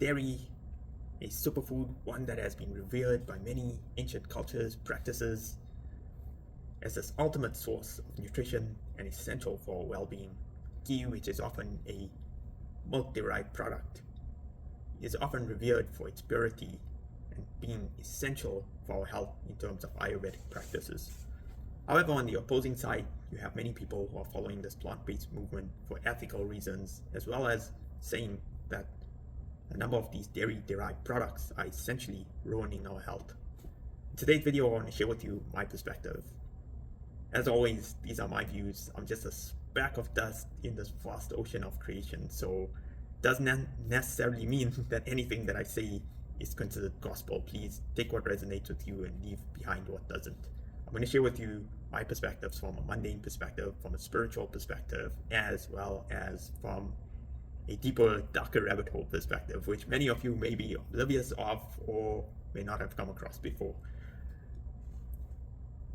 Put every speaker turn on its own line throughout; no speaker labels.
dairy a superfood, one that has been revered by many ancient cultures, practices as this ultimate source of nutrition and essential for well-being. Ghee, which is often a milk-derived product, is often revered for its purity and being essential for our health in terms of Ayurvedic practices. However, on the opposing side, you have many people who are following this plant-based movement for ethical reasons, as well as saying that a number of these dairy-derived products are essentially ruining our health. In today's video, I want to share with you my perspective. As always, these are my views. I'm just a speck of dust in this vast ocean of creation, so it doesn't necessarily mean that anything that I say is considered gospel. Please take what resonates with you and leave behind what doesn't. I'm going to share with you my perspectives from a mundane perspective, from a spiritual perspective, as well as from a deeper, darker rabbit hole perspective, which many of you may be oblivious of or may not have come across before.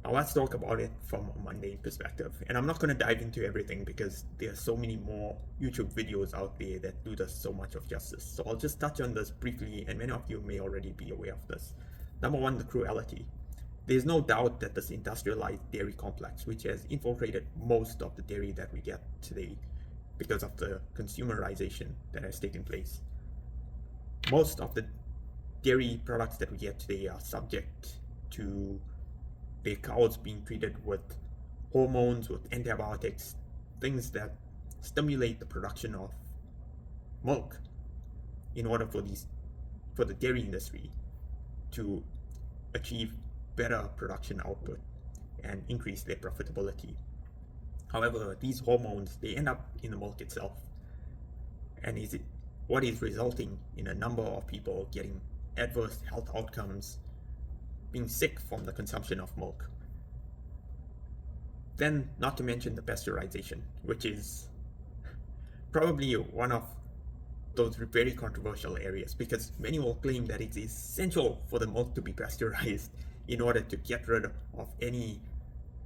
Now let's talk about it from a mundane perspective. And I'm not going to dive into everything because there are so many more YouTube videos out there that do this so much of justice. So I'll just touch on this briefly, and many of you may already be aware of this. Number one, the cruelty. There's no doubt that this industrialized dairy complex, which has infiltrated most of the dairy that we get today because of the consumerization that has taken place. Most of the dairy products that we get today are subject to their cows being treated with hormones, with antibiotics, things that stimulate the production of milk in order for the dairy industry to achieve better production output and increase their profitability. However, these hormones, they end up in the milk itself, and what is resulting in a number of people getting adverse health outcomes, being sick from the consumption of milk. Then, not to mention the pasteurization, which is probably one of those very controversial areas, because many will claim that it's essential for the milk to be pasteurized in order to get rid of any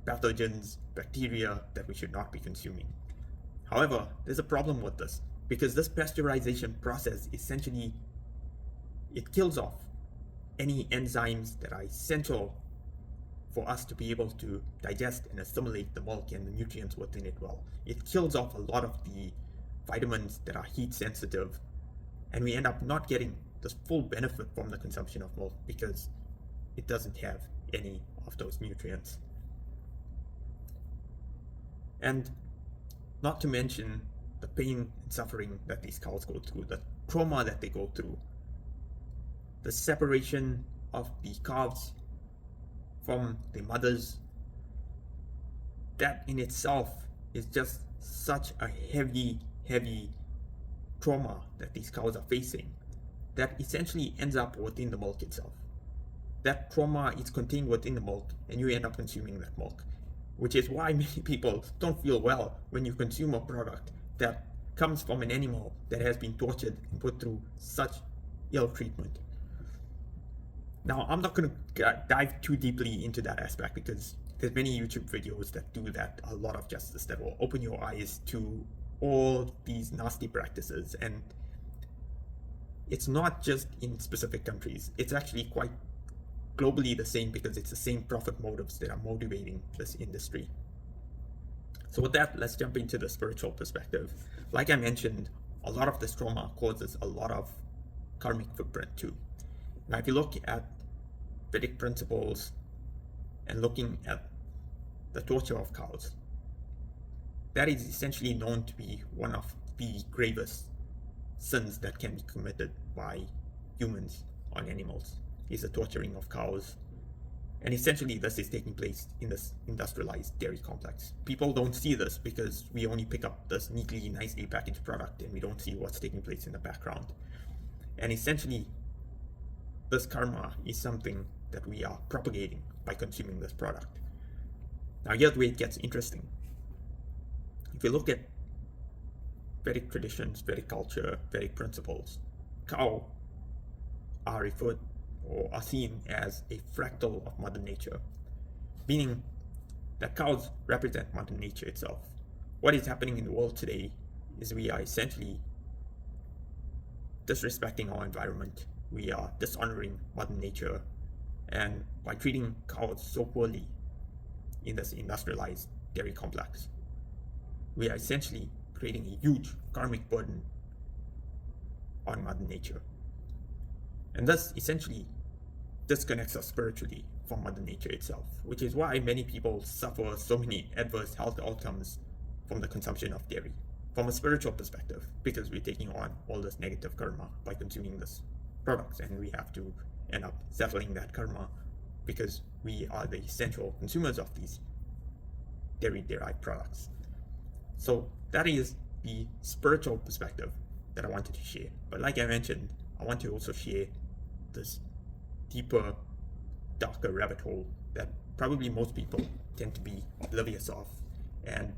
pathogens, bacteria that we should not be consuming. However, there's a problem with this, because this pasteurization process essentially, it kills off any enzymes that are essential for us to be able to digest and assimilate the milk and the nutrients within it well. It kills off a lot of the vitamins that are heat sensitive, and we end up not getting this full benefit from the consumption of milk because it doesn't have any of those nutrients. And not to mention the pain and suffering that these cows go through, the trauma that they go through, the separation of the calves from their mothers. That in itself is just such a heavy trauma that these cows are facing that essentially ends up within the milk itself. That trauma is contained within the milk, and you end up consuming that milk, which is why many people don't feel well when you consume a product that comes from an animal that has been tortured and put through such ill treatment. Now, I'm not going to dive too deeply into that aspect because there's many YouTube videos that do that a lot of justice, that will open your eyes to all these nasty practices. And it's not just in specific countries, it's actually quite globally the same, because it's the same profit motives that are motivating this industry. So with that, let's jump into the spiritual perspective. Like I mentioned, a lot of this trauma causes a lot of karmic footprint too. Now, if you look at Vedic principles and looking at the torture of cows, that is essentially known to be one of the gravest sins that can be committed by humans on animals, is the torturing of cows. And essentially this is taking place in this industrialized dairy complex. People don't see this because we only pick up this neatly, nicely packaged product and we don't see what's taking place in the background. And essentially this karma is something that we are propagating by consuming this product. Now here's where it gets interesting. If you look at Vedic traditions, Vedic culture, Vedic principles, cow are referred or are seen as a fractal of Mother Nature, meaning that cows represent Mother Nature itself. What is happening in the world today is we are essentially disrespecting our environment, we are dishonoring Mother Nature, and by treating cows so poorly in this industrialized dairy complex, we are essentially creating a huge karmic burden on Mother Nature. And thus essentially disconnects us spiritually from Mother Nature itself, which is why many people suffer so many adverse health outcomes from the consumption of dairy from a spiritual perspective, because we're taking on all this negative karma by consuming this products, and we have to end up settling that karma because we are the essential consumers of these dairy derived products. So that is the spiritual perspective that I wanted to share. But like I mentioned, I want to also share this deeper, darker rabbit hole that probably most people tend to be oblivious of, and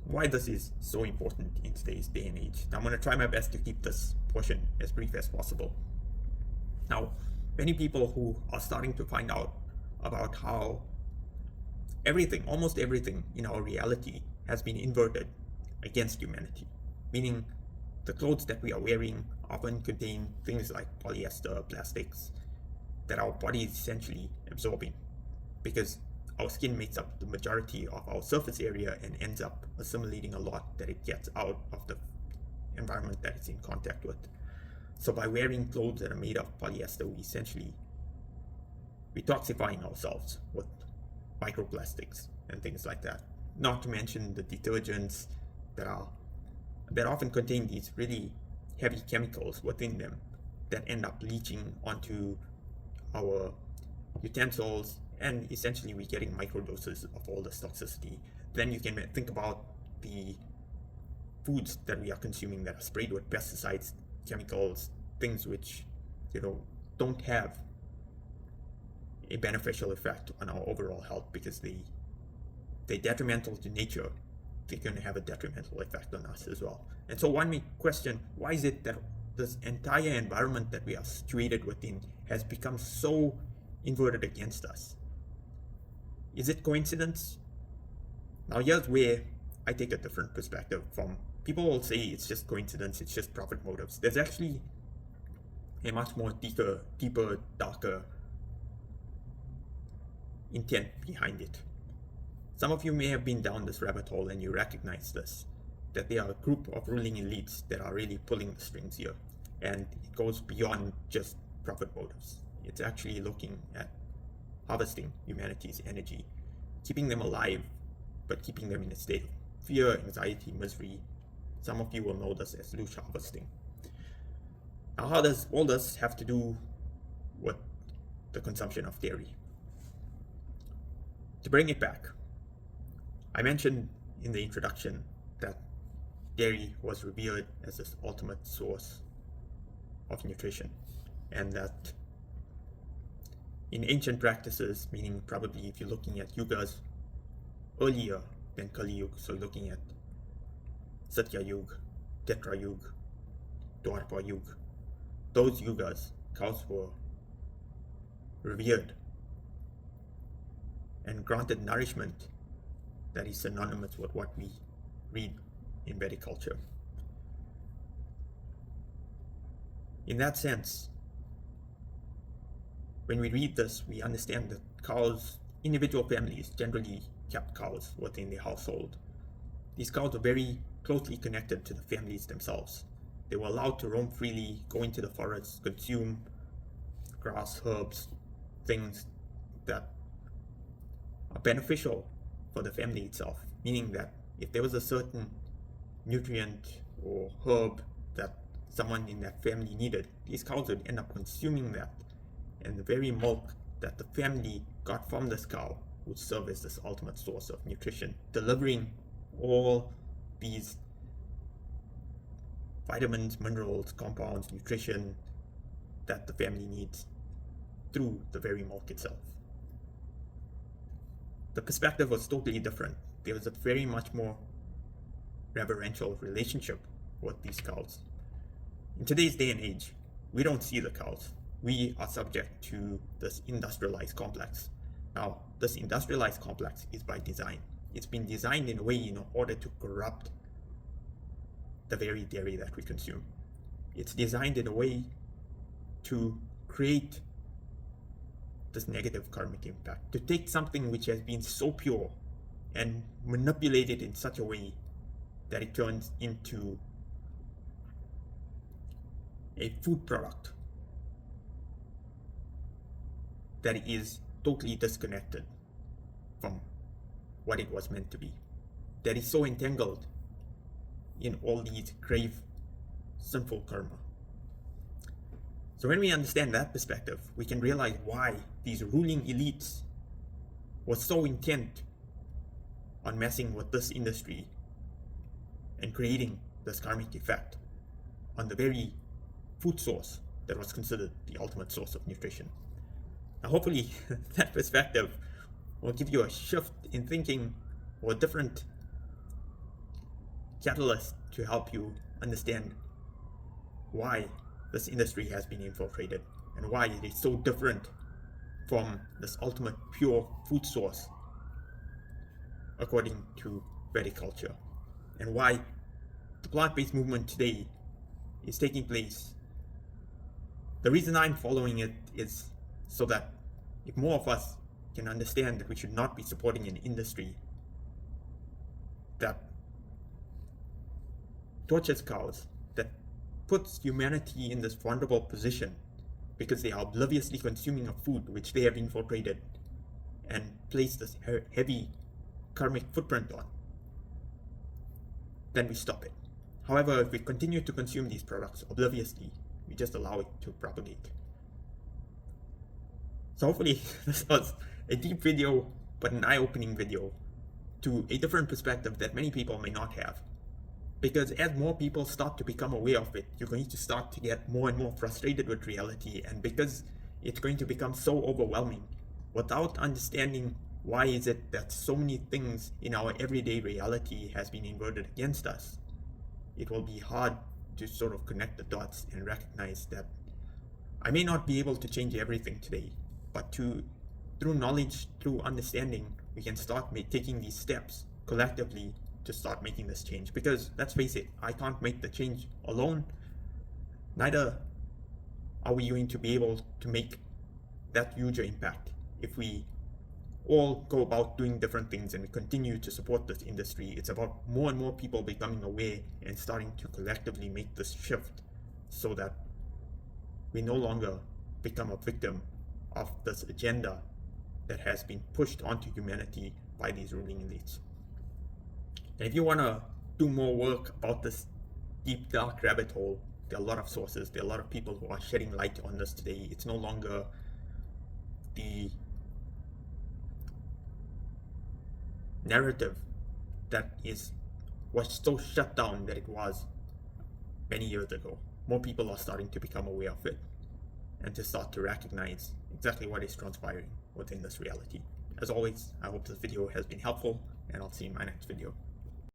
why this is so important in today's day and age. Now, I'm going to try my best to keep this portion as brief as possible. Now, many people who are starting to find out about how everything, almost everything in our reality has been inverted against humanity, meaning the clothes that we are wearing often contain things like polyester, plastics that our body is essentially absorbing, because our skin makes up the majority of our surface area and ends up assimilating a lot that it gets out of the environment that it's in contact with. So by wearing clothes that are made of polyester, we essentially detoxifying ourselves with microplastics and things like that. Not to mention the detergents that often contain these really heavy chemicals within them that end up leaching onto our utensils, and essentially we're getting microdoses of all this toxicity. Then you can think about the foods that we are consuming that are sprayed with pesticides, chemicals, things which don't have a beneficial effect on our overall health, because they're detrimental to nature. They're going to have a detrimental effect on us as well. And so one may question, why is it that this entire environment that we are situated within has become so inverted against us? Is it coincidence? Now here's where I take a different perspective from. People will say it's just coincidence, it's just profit motives. There's actually a much more deeper, darker intent behind it. Some of you may have been down this rabbit hole and you recognize this, that there are a group of ruling elites that are really pulling the strings here, and it goes beyond just profit motives. It's actually looking at harvesting humanity's energy, keeping them alive, but keeping them in a state of fear, anxiety, misery. Some of you will know this as loosh harvesting. Now, how does all this have to do with the consumption of dairy? To bring it back, I mentioned in the introduction that dairy was revered as this ultimate source of nutrition, and that in ancient practices, meaning probably if you're looking at yugas earlier than Kali Yuga, so looking at Satya Yuga, Tetra Yuga, Dwapara Yuga, those yugas, cows were revered and granted nourishment that is synonymous with what we read in Vedic culture. In that sense, when we read this, we understand that cows, individual families generally kept cows within their household. These cows were very closely connected to the families themselves. They were allowed to roam freely, go into the forest, consume grass, herbs, things that are beneficial for the family itself, meaning that if there was a certain nutrient or herb that someone in that family needed, these cows would end up consuming that, and the very milk that the family got from this cow would serve as this ultimate source of nutrition, delivering all these vitamins, minerals, compounds, nutrition that the family needs through the very milk itself. The perspective was totally different. There was a very much more reverential relationship with these cows. In today's day and age, we don't see the cows. We are subject to this industrialized complex. Now, this industrialized complex is by design. It's been designed in a way in order to corrupt the very dairy that we consume. It's designed in a way to create this negative karmic impact, to take something which has been so pure and manipulate it in such a way that it turns into a food product that is totally disconnected from what it was meant to be, that is so entangled in all these grave sinful karma. So when we understand that perspective, we can realize why these ruling elites were so intent on messing with this industry and creating this karmic effect on the very food source that was considered the ultimate source of nutrition. Now, hopefully that perspective will give you a shift in thinking or a different catalyst to help you understand why this industry has been infiltrated and why it is so different from this ultimate pure food source according to Vedic culture, and why the plant-based movement today is taking place. The reason I'm following it is so that if more of us can understand that we should not be supporting an industry that tortures cows, that puts humanity in this vulnerable position because they are obliviously consuming a food which they have infiltrated and placed this heavy karmic footprint on, then we stop it. However, if we continue to consume these products obliviously, we just allow it to propagate. So hopefully this was a deep video, but an eye-opening video to a different perspective that many people may not have. Because as more people start to become aware of it, you're going to start to get more and more frustrated with reality, and because it's going to become so overwhelming, without understanding why is it that so many things in our everyday reality has been inverted against us, it will be hard to sort of connect the dots and recognize that I may not be able to change everything today, but through knowledge, through understanding, we can start taking these steps collectively to start making this change. Because let's face it, I can't make the change alone. Neither are we going to be able to make that huge impact if we all go about doing different things and we continue to support this industry. It's about more and more people becoming aware and starting to collectively make this shift so that we no longer become a victim of this agenda that has been pushed onto humanity by these ruling elites. And if you want to do more work about this deep dark rabbit hole, there are a lot of sources, there are a lot of people who are shedding light on this today. It's no longer the narrative that was so shut down that it was many years ago. More people are starting to become aware of it and to start to recognize exactly what is transpiring within this reality. As always, I hope this video has been helpful, and I'll see you in my next video.